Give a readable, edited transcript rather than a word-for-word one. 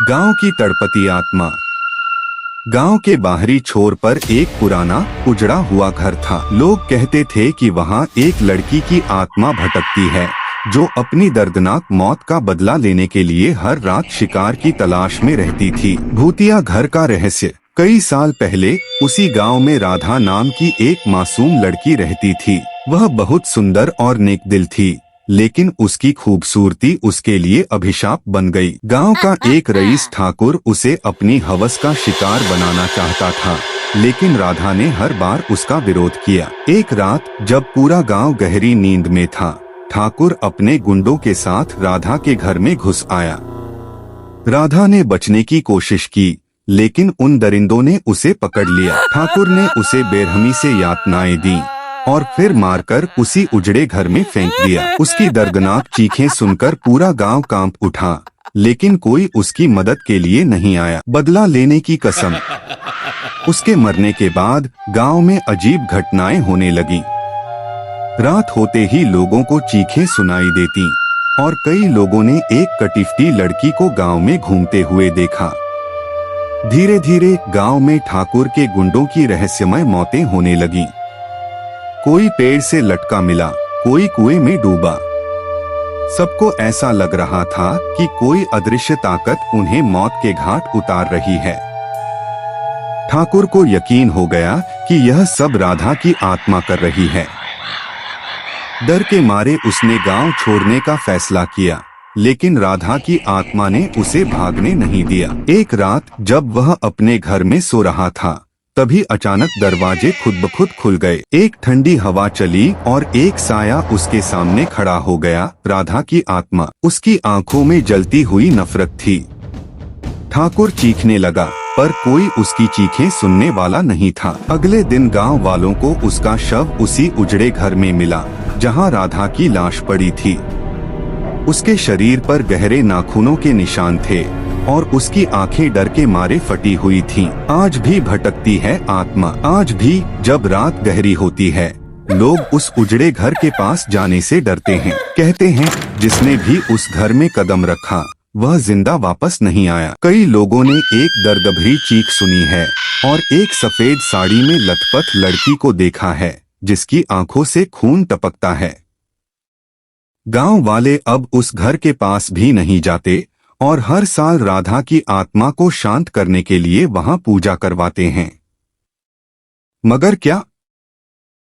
गांव की तड़पती आत्मा। गांव के बाहरी छोर पर एक पुराना उजड़ा हुआ घर था। लोग कहते थे कि वहां एक लड़की की आत्मा भटकती है जो अपनी दर्दनाक मौत का बदला लेने के लिए हर रात शिकार की तलाश में रहती थी। भूतिया घर का रहस्य। कई साल पहले उसी गांव में राधा नाम की एक मासूम लड़की रहती थी। वह बहुत सुंदर और नेकदिल थी, लेकिन उसकी खूबसूरती उसके लिए अभिशाप बन गई। गांव का एक रईस ठाकुर उसे अपनी हवस का शिकार बनाना चाहता था, लेकिन राधा ने हर बार उसका विरोध किया। एक रात जब पूरा गांव गहरी नींद में था, ठाकुर अपने गुंडों के साथ राधा के घर में घुस आया। राधा ने बचने की कोशिश की, लेकिन उन दरिंदों ने उसे पकड़ लिया। ठाकुर ने उसे बेरहमी से यातनाएं दी और फिर मारकर उसी उजड़े घर में फेंक दिया। उसकी दर्दनाक चीखें सुनकर पूरा गांव कांप उठा, लेकिन कोई उसकी मदद के लिए नहीं आया। बदला लेने की कसम। उसके मरने के बाद गांव में अजीब घटनाएं होने लगी। रात होते ही लोगों को चीखें सुनाई देती और कई लोगों ने एक कटिफ्टी लड़की को गांव में घूमते हुए देखा। धीरे धीरे गांव में ठाकुर के गुंडों की रहस्यमय मौतें होने लगी। कोई पेड़ से लटका मिला, कोई कुएं में डूबा। सबको ऐसा लग रहा था कि कोई अदृश्य ताकत उन्हें मौत के घाट उतार रही है। ठाकुर को यकीन हो गया कि यह सब राधा की आत्मा कर रही है। डर के मारे उसने गांव छोड़ने का फैसला किया, लेकिन राधा की आत्मा ने उसे भागने नहीं दिया। एक रात जब वह अपने घर में सो रहा था, तभी अचानक दरवाजे खुद ब खुद खुल गए। एक ठंडी हवा चली और एक साया उसके सामने खड़ा हो गया। राधा की आत्मा। उसकी आंखों में जलती हुई नफरत थी। ठाकुर चीखने लगा, पर कोई उसकी चीखें सुनने वाला नहीं था। अगले दिन गांव वालों को उसका शव उसी उजड़े घर में मिला, जहां राधा की लाश पड़ी थी। उसके शरीर पर गहरे नाखूनों के निशान थे और उसकी आंखें डर के मारे फटी हुई थीं। आज भी भटकती है आत्मा। आज भी जब रात गहरी होती है, लोग उस उजड़े घर के पास जाने से डरते हैं। कहते हैं जिसने भी उस घर में कदम रखा वह जिंदा वापस नहीं आया। कई लोगों ने एक दर्दभरी चीख सुनी है और एक सफेद साड़ी में लथपथ लड़की को देखा है जिसकी आंखों से खून टपकता है। गांव वाले अब उस घर के पास भी नहीं जाते और हर साल राधा की आत्मा को शांत करने के लिए वहां पूजा करवाते हैं। मगर क्या